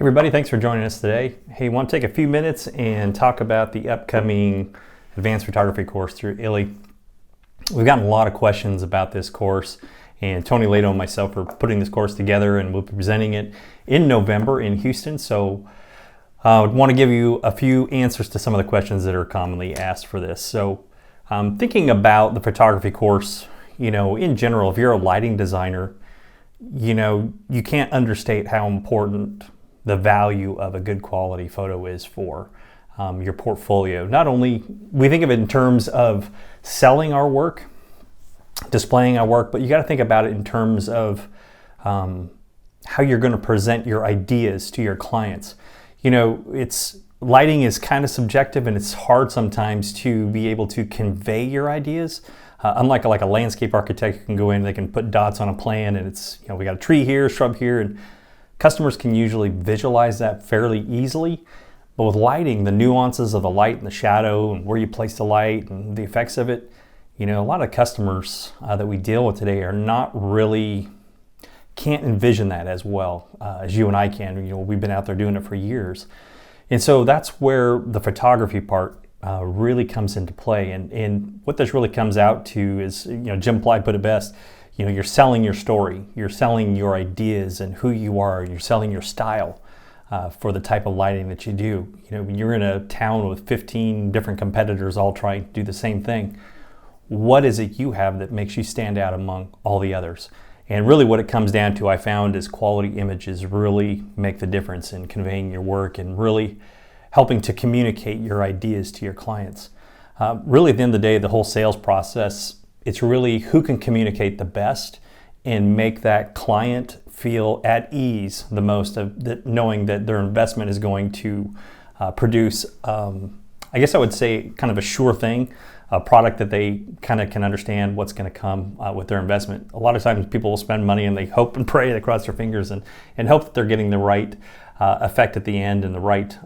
Everybody, thanks for joining us today. Hey, want to take a few minutes and talk about the upcoming advanced photography course through ILLI. We've gotten a lot of questions about this course, and Tony Lato and myself are putting this course together, and we'll be presenting it in November in Houston. So I want to give you a few answers to some of the questions that are commonly asked for this. So thinking about the photography course, in general, if you're a lighting designer, you can't understate how important the value of a good quality photo is for your portfolio. Not only, we think of it in terms of selling our work, displaying our work, but you got to think about it in terms of how you're going to present your ideas to your clients. Lighting is kind of subjective, and it's hard sometimes to be able to convey your ideas. Unlike a landscape architect, who can go in, they can put dots on a plan, and it's, we got a tree here, shrub here, and customers can usually visualize that fairly easily. But with lighting, the nuances of the light and the shadow and where you place the light and the effects of it, a lot of customers that we deal with today are not really, can't envision that as well as you and I can. We've been out there doing it for years. And so that's where the photography part really comes into play. And what this really comes out to is, Jim Ply put it best, you're selling your story, you're selling your ideas and who you are, you're selling your style for the type of lighting that you do. When you're in a town with 15 different competitors all trying to do the same thing, what is it you have that makes you stand out among all the others? And really what it comes down to, I found, is quality images really make the difference in conveying your work and really helping to communicate your ideas to your clients. Really, at the end of the day, the whole sales process, it's really who can communicate the best and make that client feel at ease the most, knowing that their investment is going to produce, I guess I would say, kind of a sure thing, a product that they kind of can understand what's going to come with their investment. A lot of times people will spend money and they hope and pray, they cross their fingers and hope that they're getting the right effect at the end and the right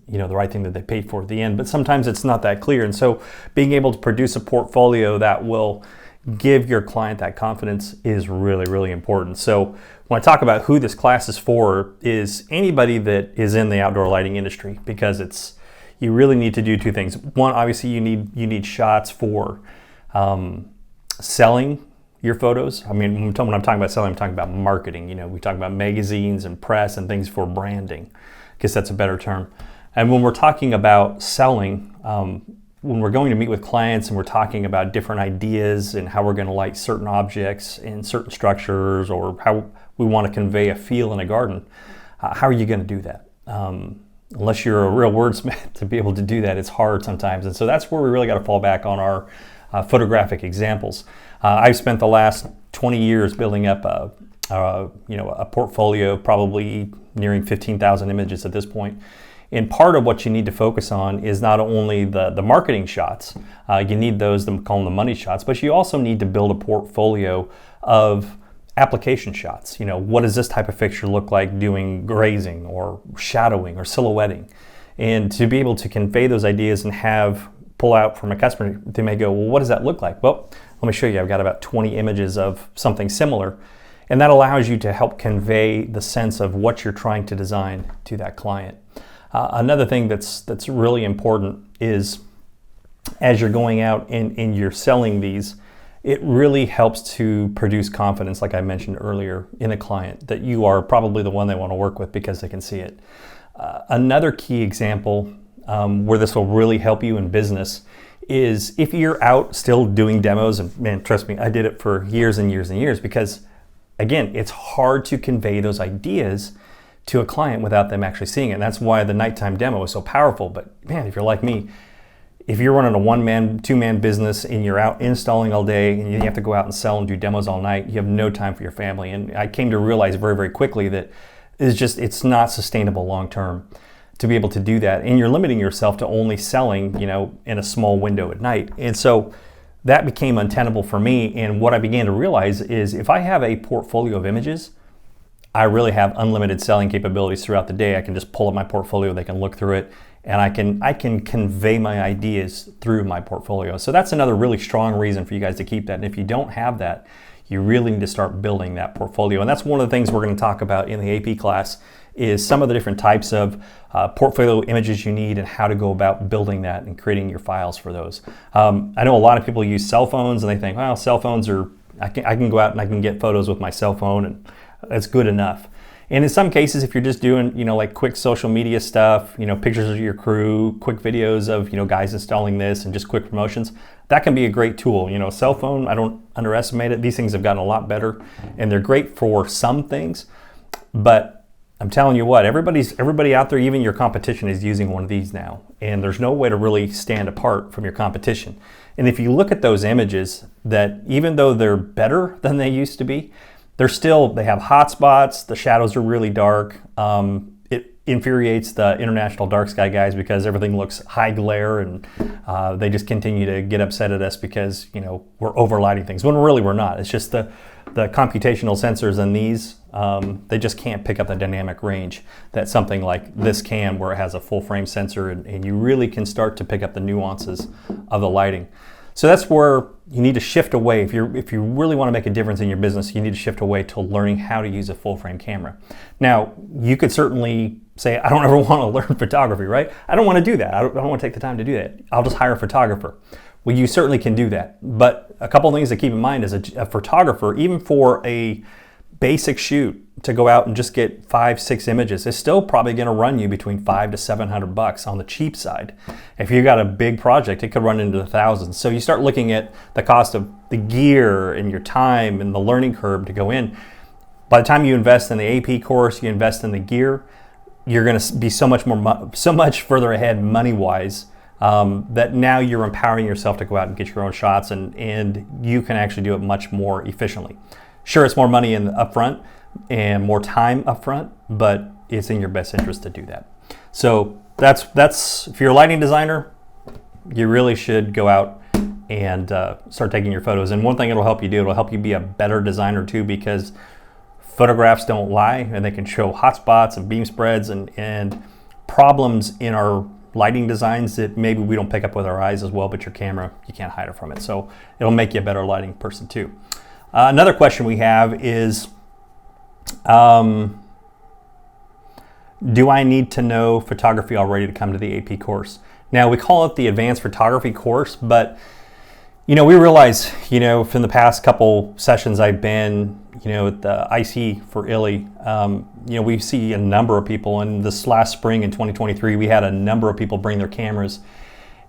the right thing that they paid for at the end. But sometimes it's not that clear. And so being able to produce a portfolio that will give your client that confidence is really, really important. So when I talk about who this class is for, is anybody that is in the outdoor lighting industry, because you really need to do two things. One, obviously you need shots for selling your photos. I mean, when I'm talking about selling, I'm talking about marketing. We talk about magazines and press and things for branding. I guess that's a better term. And when we're talking about selling, when we're going to meet with clients and we're talking about different ideas and how we're going to light certain objects in certain structures, or how we want to convey a feel in a garden, how are you going to do that? Unless you're a real wordsmith to be able to do that, it's hard sometimes. And so that's where we really got to fall back on our photographic examples. I've spent the last 20 years building up a portfolio, probably nearing 15,000 images at this point. And part of what you need to focus on is not only the marketing shots, you need those, them call them the money shots, but you also need to build a portfolio of application shots. What does this type of fixture look like doing grazing or shadowing or silhouetting? And to be able to convey those ideas and pull out from a customer, they may go, well, what does that look like? Well, let me show you. I've got about 20 images of something similar. And that allows you to help convey the sense of what you're trying to design to that client. Another thing that's really important is, as you're going out and you're selling these, it really helps to produce confidence, like I mentioned earlier, in a client, that you are probably the one they want to work with because they can see it. Another key example where this will really help you in business is if you're out still doing demos, and man, trust me, I did it for years and years and years, because again, it's hard to convey those ideas to a client without them actually seeing it. And that's why the nighttime demo is so powerful. But man, if you're like me, if you're running a one-man, two-man business and you're out installing all day and you have to go out and sell and do demos all night, you have no time for your family. And I came to realize very, very quickly that it's not sustainable long-term to be able to do that. And you're limiting yourself to only selling, in a small window at night. And so that became untenable for me. And what I began to realize is, if I have a portfolio of images, I really have unlimited selling capabilities throughout the day. I can just pull up my portfolio, they can look through it, and I can convey my ideas through my portfolio. So that's another really strong reason for you guys to keep that. And if you don't have that, you really need to start building that portfolio. And that's one of the things we're going to talk about in the AP class, is some of the different types of portfolio images you need and how to go about building that and creating your files for those. I know a lot of people use cell phones and they think, well, cell phones are, I can go out and I can get photos with my cell phone and that's good enough. And in some cases, if you're just doing, like quick social media stuff, pictures of your crew, quick videos of, guys installing this and just quick promotions, that can be a great tool. Cell phone, I don't underestimate it. These things have gotten a lot better and they're great for some things, but I'm telling you what, everybody out there, even your competition, is using one of these now, and there's no way to really stand apart from your competition. And if you look at those images, that even though they're better than they used to be, they have hot spots, the shadows are really dark. It infuriates the international dark sky guys because everything looks high glare, and they just continue to get upset at us because we're overlighting things, when really we're not. It's just the computational sensors in these, they just can't pick up the dynamic range that something like this can, where it has a full frame sensor, and you really can start to pick up the nuances of the lighting. So that's where you need to shift away. If you really want to make a difference in your business, you need to shift away to learning how to use a full frame camera. Now, you could certainly say, I don't ever want to learn photography, right? I don't want to do that. I don't want to take the time to do that. I'll just hire a photographer. Well, you certainly can do that. But a couple of things to keep in mind as a photographer, even for a basic shoot, to go out and just get 5-6 images, is still probably going to run you between $500 to $700 on the cheap side. If you got a big project, it could run into the thousands. So you start looking at the cost of the gear and your time and the learning curve to go in. By the time you invest in the AP course, you invest in the gear, you're going to be so much further ahead money-wise, that now you're empowering yourself to go out and get your own shots, and you can actually do it much more efficiently. Sure, it's more money in the upfront and more time upfront, but it's in your best interest to do that. So that's if you're a lighting designer, you really should go out and start taking your photos. And one thing it'll help you be a better designer too, because photographs don't lie, and they can show hot spots and beam spreads and problems in our lighting designs that maybe we don't pick up with our eyes as well, but your camera, you can't hide it from it. So it'll make you a better lighting person too. Another question we have is, do I need to know photography already to come to the AP course? Now, we call it the Advanced Photography course, but we realize, from the past couple sessions I've been, at the IC for ILLI, we see a number of people, and this last spring in 2023, we had a number of people bring their cameras.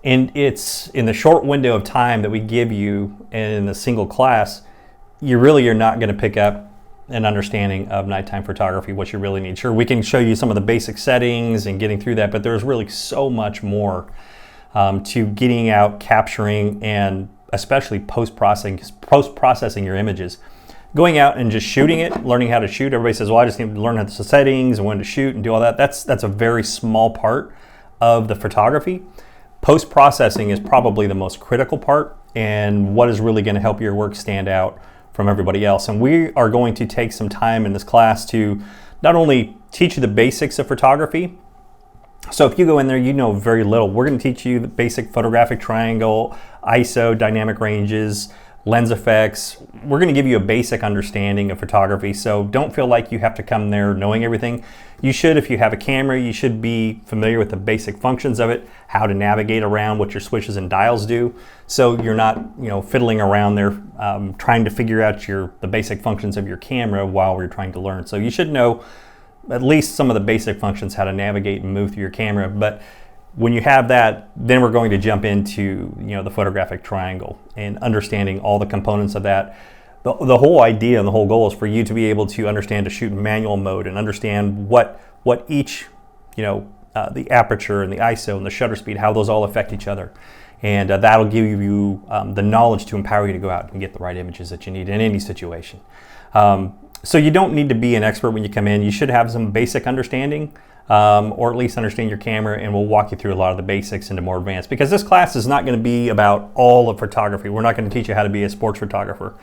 And it's in the short window of time that we give you in a single class, you're not going to pick up an understanding of nighttime photography, what you really need. Sure, we can show you some of the basic settings and getting through that, but there's really so much more to getting out, capturing, and especially post-processing your images. Going out and just shooting it, learning how to shoot. Everybody says, well, I just need to learn how the settings and when to shoot and do all that. That's a very small part of the photography. Post-processing is probably the most critical part, and what is really going to help your work stand out from everybody else. And we are going to take some time in this class to not only teach you the basics of photography. So if you go in there, you know very little. We're going to teach you the basic photographic triangle, ISO, dynamic ranges, lens effects. We're going to give you a basic understanding of photography. So don't feel like you have to come there knowing everything. You should, if you have a camera, you should be familiar with the basic functions of it, how to navigate around, what your switches and dials do. So you're not, fiddling around there trying to figure out the basic functions of your camera while you're trying to learn. So you should know at least some of the basic functions, how to navigate and move through your camera. But when you have that, then we're going to jump into the photographic triangle and understanding all the components of that. The whole idea and the whole goal is for you to be able to understand to shoot in manual mode and understand what each, the aperture and the ISO and the shutter speed, how those all affect each other. And that'll give you the knowledge to empower you to go out and get the right images that you need in any situation. So you don't need to be an expert when you come in. You should have some basic understanding, or at least understand your camera, and we'll walk you through a lot of the basics into more advanced. Because this class is not going to be about all of photography. We're not going to teach you how to be a sports photographer.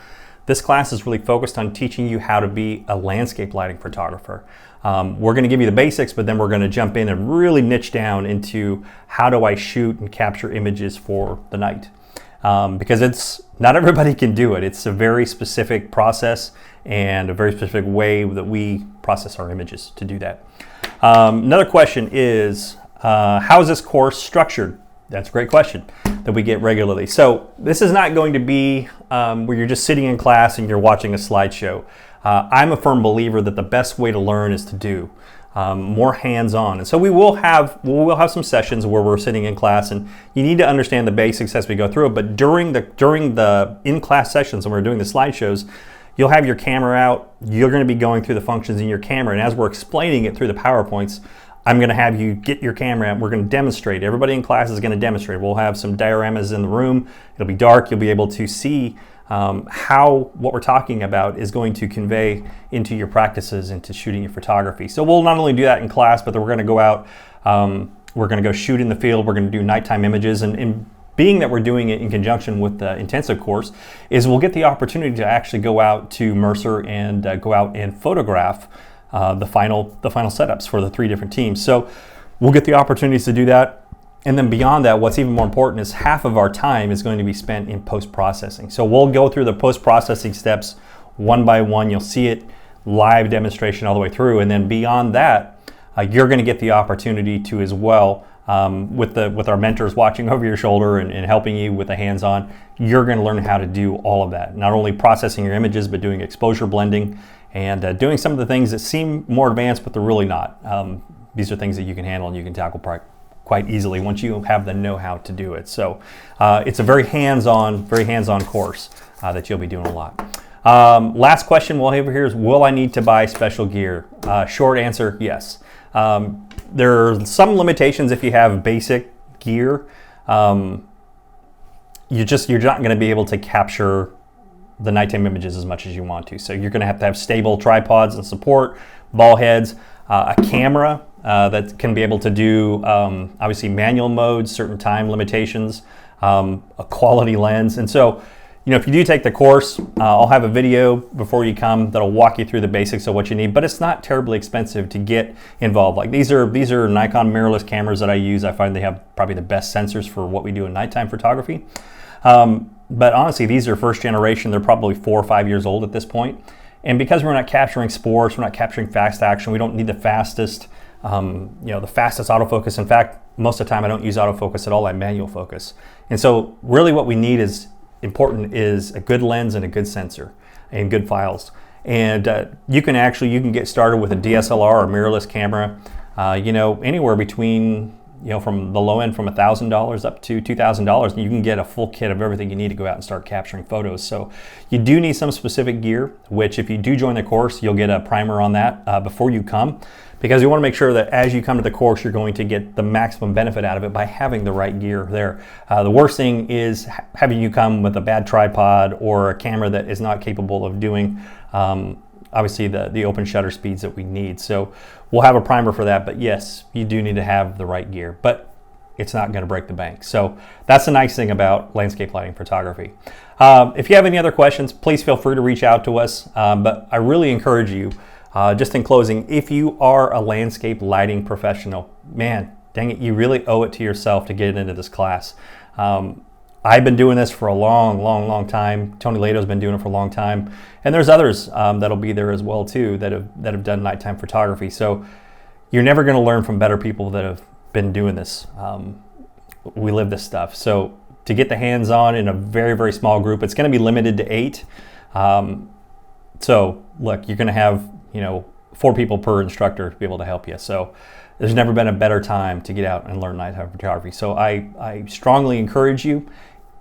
This class is really focused on teaching you how to be a landscape lighting photographer. We're going to give you the basics, but then we're going to jump in and really niche down into how do I shoot and capture images for the night. because it's not everybody can do it. It's a very specific process and a very specific way that we process our images to do that. Another question is, how is this course structured? That's a great question that we get regularly. So this is not going to be where you're just sitting in class and you're watching a slideshow. I'm a firm believer that the best way to learn is to do. More hands-on, and so we will have some sessions where we're sitting in class, and you need to understand the basics as we go through it. But during the in-class sessions when we're doing the slideshows, you'll have your camera out. You're going to be going through the functions in your camera, and as we're explaining it through the PowerPoints, I'm going to have you get your camera out. We're going to demonstrate. Everybody in class is going to demonstrate. We'll have some dioramas in the room. It'll be dark. You'll be able to see how what we're talking about is going to convey into your practices, into shooting your photography. So we'll not only do that in class, but then we're going to go out, we're going to go shoot in the field, we're going to do nighttime images, and being that we're doing it in conjunction with the intensive course, is we'll get the opportunity to actually go out to Mercer and go out and photograph the final setups for the 3 different teams. So we'll get the opportunities to do that. And then beyond that, what's even more important is half of our time is going to be spent in post-processing. So we'll go through the post-processing steps one by one. You'll see it live demonstration all the way through. And then beyond that, you're going to get the opportunity to as well, with our mentors watching over your shoulder and helping you with the hands-on, you're going to learn how to do all of that. Not only processing your images, but doing exposure blending and doing some of the things that seem more advanced, but they're really not. These are things that you can handle and you can tackle quite easily once you have the know-how to do it. So it's a very hands-on course that you'll be doing a lot. Last question we'll have here is, will I need to buy special gear? Short answer, yes. There are some limitations if you have basic gear. You're not going to be able to capture the nighttime images as much as you want to. So you're going to have stable tripods and support, ball heads, a camera that can be able to do obviously manual modes, certain time limitations, a quality lens. And so, if you do take the course, I'll have a video before you come that'll walk you through the basics of what you need, but it's not terribly expensive to get involved. Like these are Nikon mirrorless cameras that I use. I find they have probably the best sensors for what we do in nighttime photography. But honestly, these are first generation. They're probably 4 or 5 years old at this point. And because we're not capturing sports, we're not capturing fast action, we don't need the fastest autofocus. In fact, most of the time I don't use autofocus at all. I manual focus. And so really what we need is a good lens and a good sensor and good files. And you can get started with a DSLR or mirrorless camera, anywhere between, from the low end from $1,000 up to $2,000, and you can get a full kit of everything you need to go out and start capturing photos. So you do need some specific gear, which if you do join the course, you'll get a primer on that before you come, because you want to make sure that as you come to the course, you're going to get the maximum benefit out of it by having the right gear there. The worst thing is having you come with a bad tripod or a camera that is not capable of doing obviously the open shutter speeds that we need. So we'll have a primer for that, but yes, you do need to have the right gear, but it's not going to break the bank. So that's the nice thing about landscape lighting photography. If you have any other questions, please feel free to reach out to us. But I really encourage you, just in closing, if you are a landscape lighting professional, man, dang it, you really owe it to yourself to get into this class. I've been doing this for a long time. Tony Lato's been doing it for a long time. And there's others that'll be there as well too that have done nighttime photography. So you're never going to learn from better people that have been doing this. We live this stuff. So to get the hands on in a very, very small group, it's going to be limited to 8. So look, you're going to have 4 people per instructor to be able to help you. So there's never been a better time to get out and learn nighttime photography. So I strongly encourage you,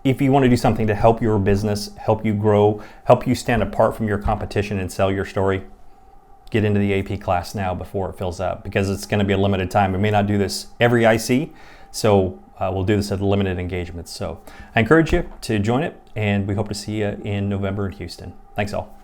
if you want to do something to help your business, help you grow, help you stand apart from your competition and sell your story, get into the AP class now before it fills up, because it's going to be a limited time. We may not do this every IC, so we'll do this at limited engagements. So I encourage you to join it, and we hope to see you in November in Houston. Thanks all.